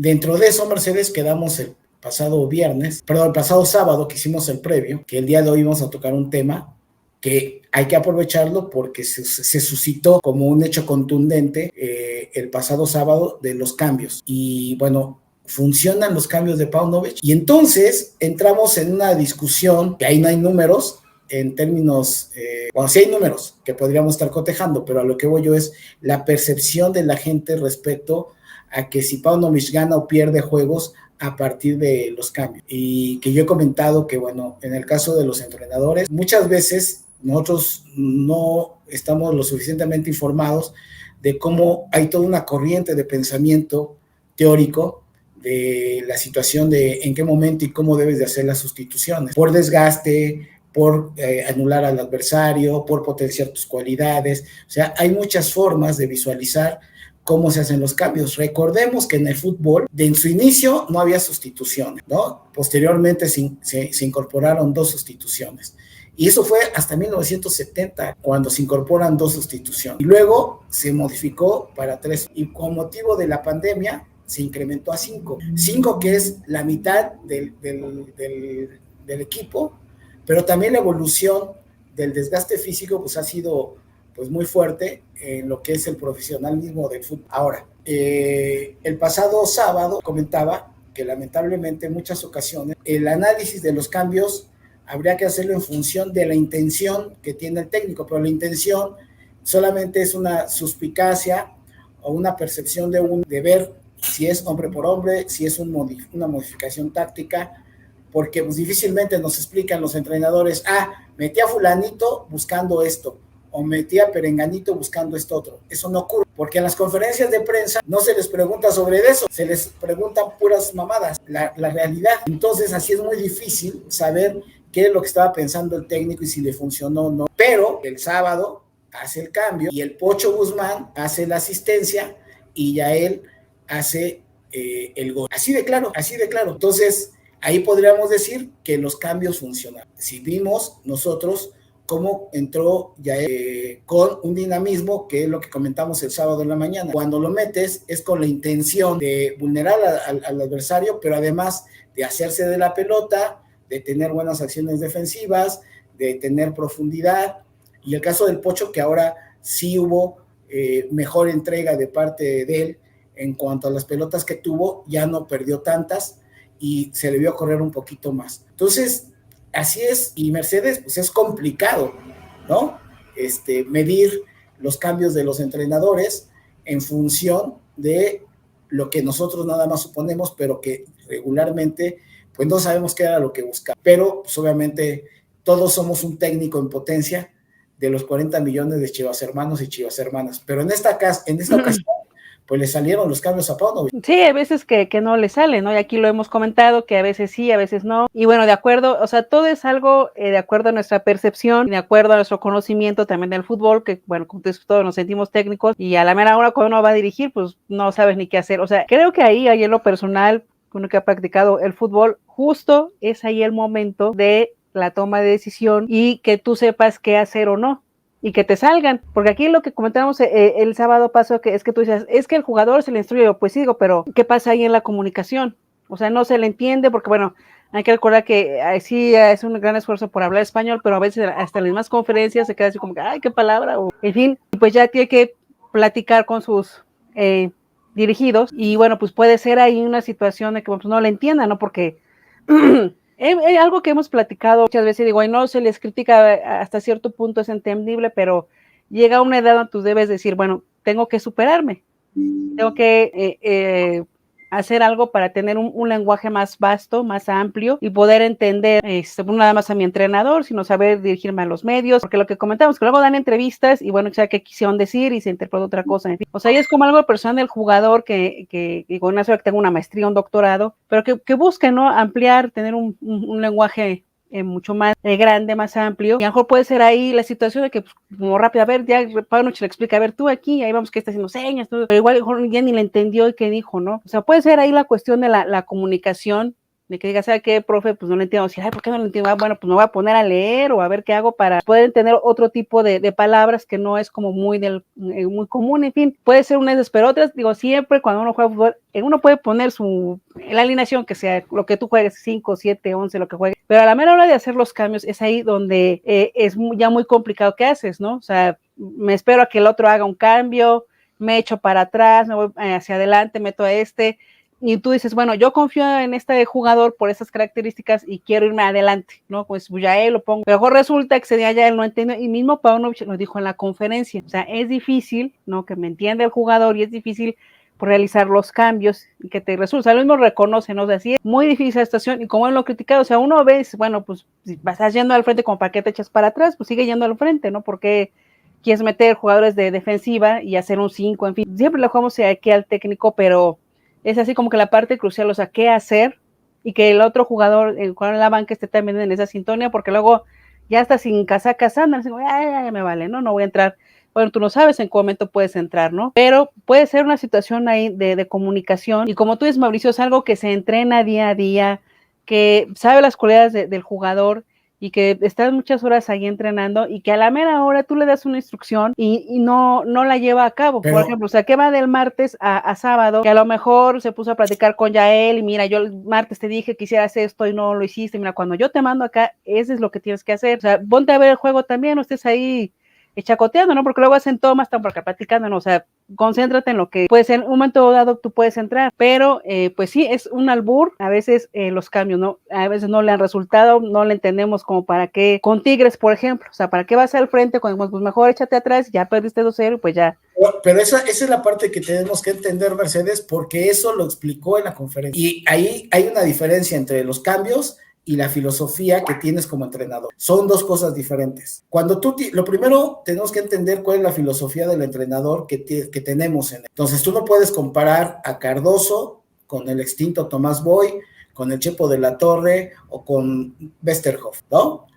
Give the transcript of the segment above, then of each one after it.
Dentro de eso, Mercedes, quedamos el pasado sábado que hicimos el previo, que el día de hoy vamos a tocar un tema que hay que aprovecharlo porque se suscitó como un hecho contundente el pasado sábado de los cambios. Y bueno, funcionan los cambios de Paunovic. Y entonces entramos en una discusión, que ahí no hay números, en términos, bueno, sí hay números que podríamos estar cotejando, pero a lo que voy yo es la percepción de la gente respecto a que si Paunovic gana o pierde juegos a partir de los cambios. Y que yo he comentado que, bueno, en el caso de los entrenadores, muchas veces nosotros no estamos lo suficientemente informados de cómo hay toda una corriente de pensamiento teórico de la situación de en qué momento y cómo debes de hacer las sustituciones, por desgaste, por anular al adversario, por potenciar tus cualidades. O sea, hay muchas formas de visualizar cómo se hacen los cambios. Recordemos que en el fútbol, de en su inicio no había sustituciones, ¿no? Posteriormente se incorporaron 2 sustituciones. Y eso fue hasta 1970, cuando se incorporan 2 sustituciones. Y luego se modificó para 3. Y con motivo de la pandemia, se incrementó a 5. 5 que es la mitad del equipo, pero también la evolución del desgaste físico pues ha sido pues muy fuerte en lo que es el profesionalismo del fútbol. Ahora, el pasado sábado comentaba que lamentablemente en muchas ocasiones el análisis de los cambios habría que hacerlo en función de la intención que tiene el técnico, pero la intención solamente es una suspicacia o una percepción de ver si es hombre por hombre, si es una modificación táctica, porque pues difícilmente nos explican los entrenadores, metí a fulanito buscando esto, o metí a perenganito buscando esto otro. Eso no ocurre, porque en las conferencias de prensa no se les pregunta sobre eso, se les preguntan puras mamadas, la realidad. Entonces así es muy difícil saber qué es lo que estaba pensando el técnico y si le funcionó o no. Pero el sábado hace el cambio y el Pocho Guzmán hace la asistencia y ya él hace el gol. Así de claro, así de claro. Entonces ahí podríamos decir que los cambios funcionaron. Si vimos nosotros cómo entró ya con un dinamismo, que es lo que comentamos el sábado en la mañana. Cuando lo metes es con la intención de vulnerar al adversario, pero además de hacerse de la pelota, de tener buenas acciones defensivas, de tener profundidad. Y el caso del Pocho, que ahora sí hubo mejor entrega de parte de él en cuanto a las pelotas que tuvo, ya no perdió tantas y se le vio correr un poquito más. Entonces, así es, y Mercedes, pues es complicado, ¿no? Medir los cambios de los entrenadores en función de lo que nosotros nada más suponemos, pero que regularmente, pues no sabemos qué era lo que buscaba. Pero, pues obviamente, todos somos un técnico en potencia de los 40 millones de Chivas hermanos y Chivas hermanas. Pero en esta ocasión, pues le salieron los cambios a Paunovic. Sí, hay veces que no le sale, ¿no? Y aquí lo hemos comentado, que a veces sí, a veces no. Y bueno, de acuerdo, o sea, todo es algo de acuerdo a nuestra percepción, de acuerdo a nuestro conocimiento también del fútbol, que bueno, como todos nos sentimos técnicos, y a la mera hora cuando uno va a dirigir, pues no sabes ni qué hacer. O sea, creo que ahí en lo personal, uno que ha practicado el fútbol, justo es ahí el momento de la toma de decisión y que tú sepas qué hacer o no. Y que te salgan, porque aquí lo que comentábamos el sábado pasó, que es que tú dices, es que el jugador se le instruye, pues sí, digo, pero ¿qué pasa ahí en la comunicación? O sea, no se le entiende, porque bueno, hay que recordar que sí es un gran esfuerzo por hablar español, pero a veces hasta en las mismas conferencias se queda así como que, ay, qué palabra, o en fin, pues ya tiene que platicar con sus dirigidos, y bueno, pues puede ser ahí una situación de que pues, no le entiendan, ¿no? Porque algo que hemos platicado muchas veces, digo, no se les critica hasta cierto punto, es entendible, pero llega una edad donde tú debes decir, bueno, tengo que superarme, tengo que hacer algo para tener un lenguaje más vasto, más amplio y poder entender no nada más a mi entrenador, sino saber dirigirme a los medios, porque lo que comentamos, que luego dan entrevistas y bueno, ya que quisieron decir y se interpreta otra cosa, en fin. O sea, es como algo personal del jugador que con eso que tengo una maestría, un doctorado, pero que busque, ¿no? Ampliar, tener un lenguaje mucho más grande, más amplio, y a lo mejor puede ser ahí la situación de que, pues, como rápido, a ver, ya Pablo le explica, a ver, tú aquí, ahí vamos que está haciendo señas, todo, pero igual ya ni le entendió y qué dijo, ¿no? O sea, puede ser ahí la cuestión de la comunicación de que diga, ¿sabe qué, profe? Pues no lo entiendo. Si, ay, ¿por qué no lo entiendo? Ah, bueno, pues me voy a poner a leer o a ver qué hago para poder entender otro tipo de palabras que no es como muy muy común. En fin, puede ser unas pero otras. Digo, siempre cuando uno juega fútbol, uno puede poner la alineación que sea lo que tú juegues, 5, 7, 11, lo que juegues, pero a la mera hora de hacer los cambios es ahí donde es ya muy complicado que haces, ¿no? O sea, me espero a que el otro haga un cambio, me echo para atrás, me voy hacia adelante, meto a y tú dices, bueno, yo confío en este jugador por esas características y quiero irme adelante, ¿no? Pues ya él lo pongo. Pero mejor resulta que ese día ya él no entendió, y mismo Paunovic lo dijo en la conferencia, o sea, es difícil, ¿no? Que me entienda el jugador y es difícil por realizar los cambios y que te resulta, o sea, lo mismo reconoce, ¿no? O sea, sí es muy difícil la situación y como él lo criticado, o sea, uno ve, bueno, pues si vas yendo al frente como para qué te echas para atrás, pues sigue yendo al frente, ¿no? Porque quieres meter jugadores de defensiva y hacer un 5, en fin, siempre le jugamos aquí al técnico, pero es así como que la parte crucial, o sea, qué hacer y que el otro jugador, el jugador en la banca esté también en esa sintonía, porque luego ya está sin casacas andan, así, ya me vale, ¿no? No voy a entrar. Bueno, tú no sabes en qué momento puedes entrar, ¿no? Pero puede ser una situación ahí de comunicación y como tú dices, Mauricio, es algo que se entrena día a día, que sabe las cualidades del jugador y que estás muchas horas ahí entrenando y que a la mera hora tú le das una instrucción y no la lleva a cabo. Por ejemplo, o sea, que va del martes a sábado, que a lo mejor se puso a platicar con Yael y mira, yo el martes te dije que hicieras esto y no lo hiciste, mira, cuando yo te mando acá, eso es lo que tienes que hacer. O sea, ponte a ver el juego también, no estés ahí chacoteando, ¿no? Porque luego hacen tomas, están por acá platicando, ¿no? O sea, concéntrate en lo que puede ser, en un momento dado tú puedes entrar, pero pues sí, es un albur, a veces los cambios, ¿no? A veces no le han resultado, no le entendemos como para qué, con Tigres, por ejemplo, o sea, ¿para qué vas al frente? Cuando pues mejor échate atrás, ya perdiste 2-0 y pues ya. Pero esa es la parte que tenemos que entender, Mercedes, porque eso lo explicó en la conferencia. Y ahí hay una diferencia entre los cambios y la filosofía que tienes como entrenador. Son dos cosas diferentes. Lo primero, tenemos que entender cuál es la filosofía del entrenador que tenemos. Entonces, tú no puedes comparar a Cardoso con el extinto Tomás Boy, con el Chepo de la Torre o con Westerhoff, ¿no?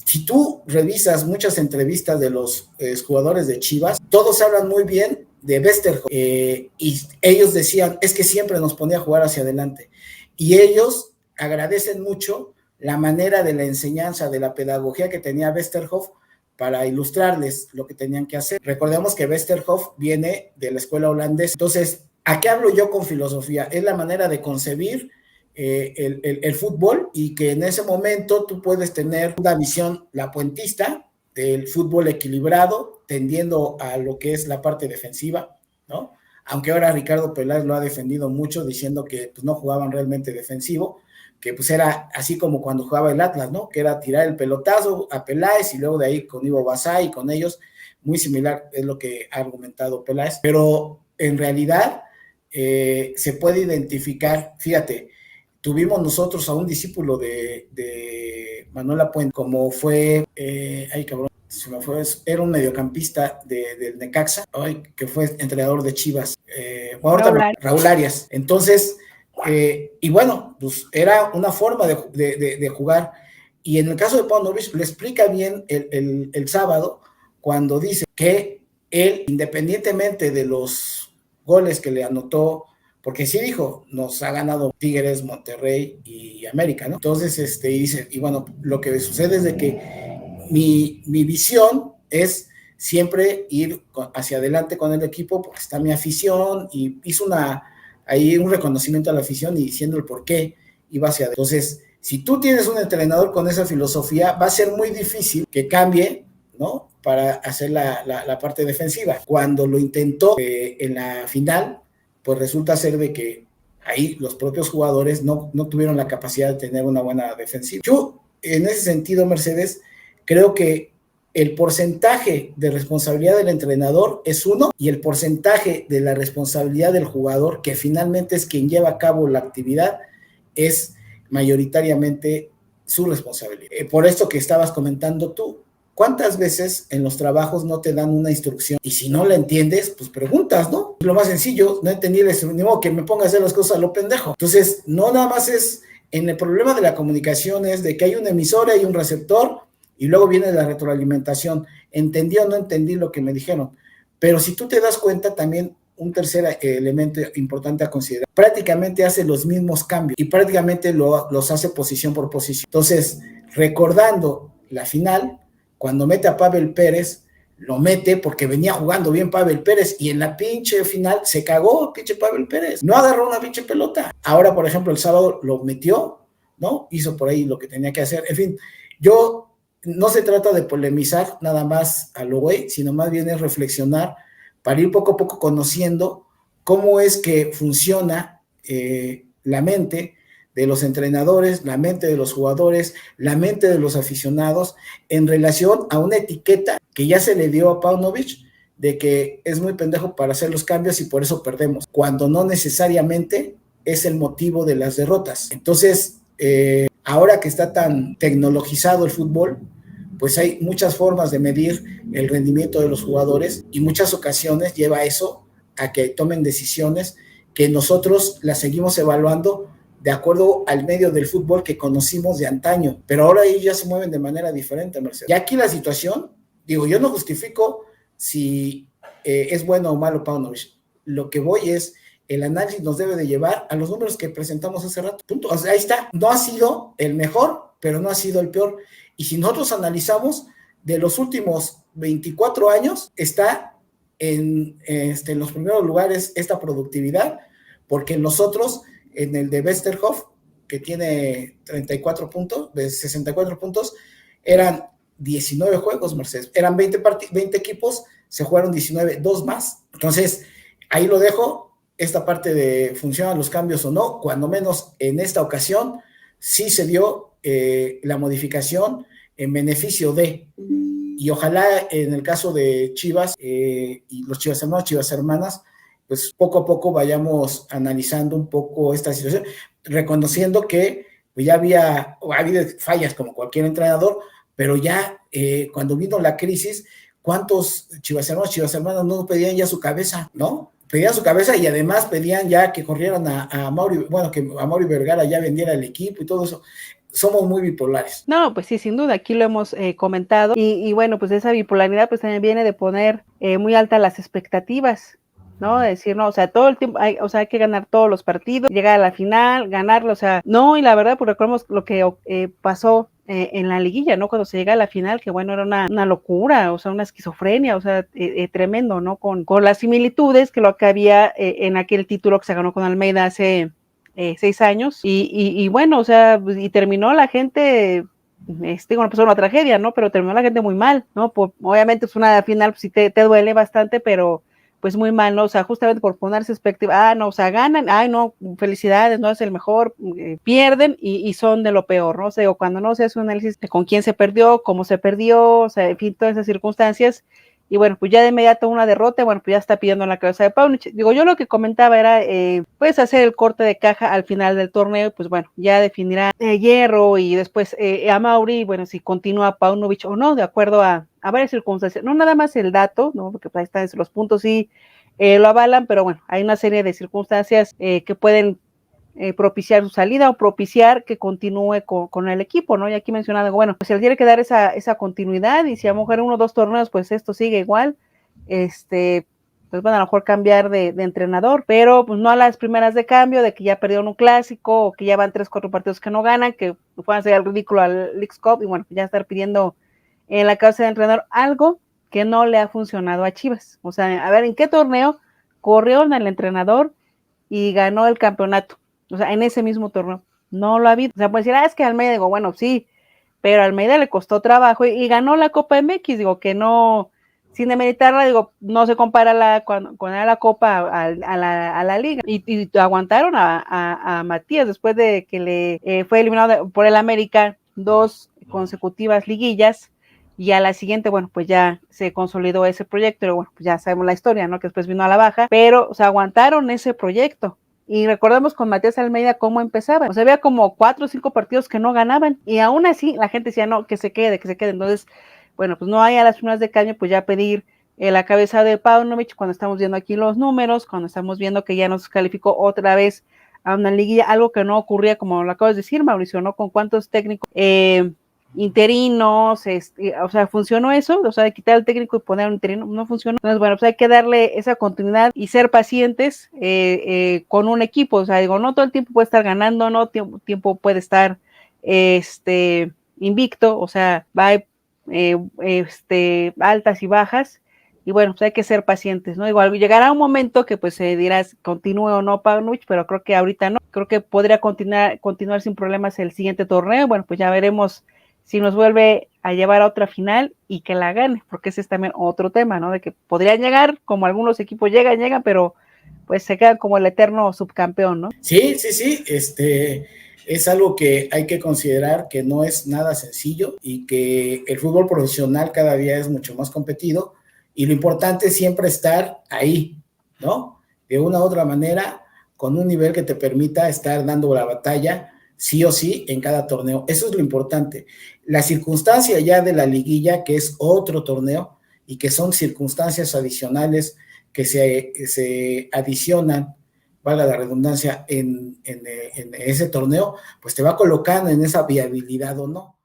Si tú revisas muchas entrevistas de los jugadores de Chivas, todos hablan muy bien de Westerhoff y ellos decían, es que siempre nos ponía a jugar hacia adelante. Y ellos agradecen mucho la manera de la enseñanza, de la pedagogía que tenía Westerhoff para ilustrarles lo que tenían que hacer. Recordemos que Westerhoff viene de la escuela holandesa. Entonces, ¿a qué hablo yo con filosofía? Es la manera de concebir el fútbol y que en ese momento tú puedes tener una visión lapuentista del fútbol equilibrado, tendiendo a lo que es la parte defensiva, ¿no? Aunque ahora Ricardo Peláez lo ha defendido mucho diciendo que pues, no jugaban realmente defensivo, que pues era así como cuando jugaba el Atlas, ¿no? Que era tirar el pelotazo a Peláez y luego de ahí con Ivo Basay y con ellos, muy similar es lo que ha argumentado Peláez, pero en realidad se puede identificar, fíjate, tuvimos nosotros a un discípulo de Manuel Lapuente, como fue, ay cabrón, se me fue, era un mediocampista del Necaxa, que fue entrenador de Chivas, Raúl Arias. Entonces, y bueno, pues era una forma de jugar. Y en el caso de Paunovic, le explica bien el sábado, cuando dice que él, independientemente de los goles que le anotó, porque sí dijo, nos ha ganado Tigres, Monterrey y América, ¿no? Entonces, dice, y bueno, lo que sucede es de que mi visión es siempre ir hacia adelante con el equipo, porque está mi afición, y hizo ahí un reconocimiento a la afición y diciendo el por qué iba hacia adelante. Entonces, si tú tienes un entrenador con esa filosofía, va a ser muy difícil que cambie, ¿no? Para hacer la parte defensiva. Cuando lo intentó en la final, pues resulta ser de que ahí los propios jugadores no tuvieron la capacidad de tener una buena defensiva. Yo, en ese sentido, Mercedes, creo que el porcentaje de responsabilidad del entrenador es 1 y el porcentaje de la responsabilidad del jugador, que finalmente es quien lleva a cabo la actividad, es mayoritariamente su responsabilidad. Por esto que estabas comentando tú, ¿cuántas veces en los trabajos no te dan una instrucción? Y si no la entiendes, pues preguntas, ¿no? Lo más sencillo, no entendí la instrucción, ni modo que me ponga a hacer las cosas a lo pendejo. Entonces, no nada más es, en el problema de la comunicación es de que hay una emisora y un receptor, y luego viene la retroalimentación. Entendí o no entendí lo que me dijeron. Pero si tú te das cuenta, también un tercer elemento importante a considerar. Prácticamente hace los mismos cambios y prácticamente los hace posición por posición. Entonces, recordando la final, cuando mete a Pavel Pérez, lo mete porque venía jugando bien Pavel Pérez y en la pinche final se cagó pinche Pavel Pérez, no agarró una pinche pelota. Ahora, por ejemplo, el sábado lo metió, ¿no? Hizo por ahí lo que tenía que hacer. En fin, no se trata de polemizar nada más a lo güey, sino más bien es reflexionar para ir poco a poco conociendo cómo es que funciona la mente de los entrenadores, la mente de los jugadores, la mente de los aficionados en relación a una etiqueta que ya se le dio a Paunovic de que es muy pendejo para hacer los cambios y por eso perdemos, cuando no necesariamente es el motivo de las derrotas. Entonces, ahora que está tan tecnologizado el fútbol, pues hay muchas formas de medir el rendimiento de los jugadores y muchas ocasiones lleva eso a que tomen decisiones que nosotros las seguimos evaluando de acuerdo al medio del fútbol que conocimos de antaño, pero ahora ellos ya se mueven de manera diferente, Marcelo. Y aquí la situación, digo, yo no justifico si es bueno o malo Paunovic, lo que voy es, el análisis nos debe de llevar a los números que presentamos hace rato, punto. O sea, ahí está, no ha sido el mejor, pero no ha sido el peor, y si nosotros analizamos, de los últimos 24 años, está en los primeros lugares esta productividad, porque nosotros en el de Westerhoff, que tiene 34 puntos, de 64 puntos, eran 19 juegos, Mercedes. Eran 20 equipos, se jugaron 19, dos más. Entonces, ahí lo dejo. Esta parte de funcionan los cambios o no, cuando menos en esta ocasión, sí se dio la modificación en beneficio de, y ojalá en el caso de Chivas y los Chivas hermanos, Chivas hermanas, pues poco a poco vayamos analizando un poco esta situación, reconociendo que pues ya ha habido fallas como cualquier entrenador, pero ya cuando vino la crisis, ¿cuántos Chivas hermanos no pedían ya su cabeza, no? Pedían su cabeza y además pedían ya que corrieran a Mauri, bueno, que a Mauri Vergara ya vendiera el equipo y todo eso. Somos muy bipolares. No, pues sí, sin duda, aquí lo hemos comentado y bueno, pues esa bipolaridad pues también viene de poner muy altas las expectativas, ¿no? De decir, no, o sea, todo el tiempo, hay que ganar todos los partidos, llegar a la final, ganarlo, o sea, no, y la verdad, pues recordemos lo que pasó en la liguilla, ¿no? Cuando se llega a la final, que bueno, era una locura, o sea, una esquizofrenia, o sea, tremendo, ¿no? Con las similitudes que lo que había en aquel título que se ganó con Almeida hace 6 años, y bueno, o sea, y terminó la gente, bueno, pues una tragedia, ¿no? Pero terminó la gente muy mal, ¿no? Obviamente es una final, pues sí te duele bastante, pero pues muy mal, ¿no? O sea, justamente por ponerse expectativa, no, o sea, ganan, no, felicidades, no es el mejor, pierden y son de lo peor, ¿no? O sea, cuando no se hace un análisis de con quién se perdió, cómo se perdió, o sea, en fin, todas esas circunstancias, y bueno, pues ya de inmediato una derrota, bueno, pues ya está pidiendo la cabeza de Paunovic. Digo, yo lo que comentaba era, pues hacer el corte de caja al final del torneo, pues bueno, ya definirá Hierro y después a Mauri, bueno, si continúa Paunovic o no, de acuerdo a varias circunstancias, no nada más el dato, ¿no? Porque ahí están los puntos y lo avalan, pero bueno, hay una serie de circunstancias que pueden propiciar su salida o propiciar que continúe con el equipo, ¿no? Y aquí mencionado, bueno, pues si él tiene que dar esa continuidad y si a lo mejor en 1 o 2 torneos, pues esto sigue igual, pues bueno, a lo mejor cambiar de entrenador, pero pues no a las primeras de cambio, de que ya perdieron un clásico o que ya van 3, 4 partidos que no ganan, que puedan hacer el ridículo al Leagues Cup y bueno, ya estar pidiendo en la cabeza del entrenador algo que no le ha funcionado a Chivas. O sea, a ver, ¿en qué torneo corrieron al entrenador y ganó el campeonato? O sea, en ese mismo torneo. No lo ha habido. O sea, puede decir, es que Almeida, digo, bueno, sí, pero a Almeida le costó trabajo y ganó la Copa MX, digo, que no, sin demeritarla, digo, no se compara con la Copa a la Liga. Y aguantaron a Matías después de que le fue eliminado por el América 2 consecutivas liguillas. Y a la siguiente, bueno, pues ya se consolidó ese proyecto, pero bueno, pues ya sabemos la historia, ¿no? Que después vino a la baja, pero, o sea, aguantaron ese proyecto. Y recordemos con Matías Almeida cómo empezaba. O sea, había como 4 o 5 partidos que no ganaban. Y aún así, la gente decía, no, que se quede. Entonces, bueno, pues no hay a las primeras de cambio, pues ya pedir la cabeza de Paunovic cuando estamos viendo aquí los números, cuando estamos viendo que ya nos calificó otra vez a una liguilla, algo que no ocurría, como lo acabas de decir, Mauricio, ¿no? Con cuántos técnicos interinos, o sea, funcionó eso, o sea, de quitar al técnico y poner un interino, no funcionó. Entonces, bueno, pues hay que darle esa continuidad y ser pacientes con un equipo, o sea, digo, no todo el tiempo puede estar ganando, no tiempo puede estar invicto, o sea, va altas y bajas, y bueno, pues hay que ser pacientes, ¿no? Igual llegará un momento que pues dirás, continúe o no Paunovic, pero creo que ahorita no, creo que podría continuar sin problemas el siguiente torneo, bueno, pues ya veremos si nos vuelve a llevar a otra final y que la gane, porque ese es también otro tema, ¿no? De que podrían llegar, como algunos equipos llegan, pero pues se quedan como el eterno subcampeón, ¿no? Sí, es algo que hay que considerar que no es nada sencillo y que el fútbol profesional cada día es mucho más competido y lo importante es siempre estar ahí, ¿no? De una u otra manera, con un nivel que te permita estar dando la batalla sí o sí en cada torneo. Eso es lo importante. La circunstancia ya de la liguilla, que es otro torneo y que son circunstancias adicionales que se adicionan, valga la redundancia, en ese torneo, pues te va colocando en esa viabilidad o no.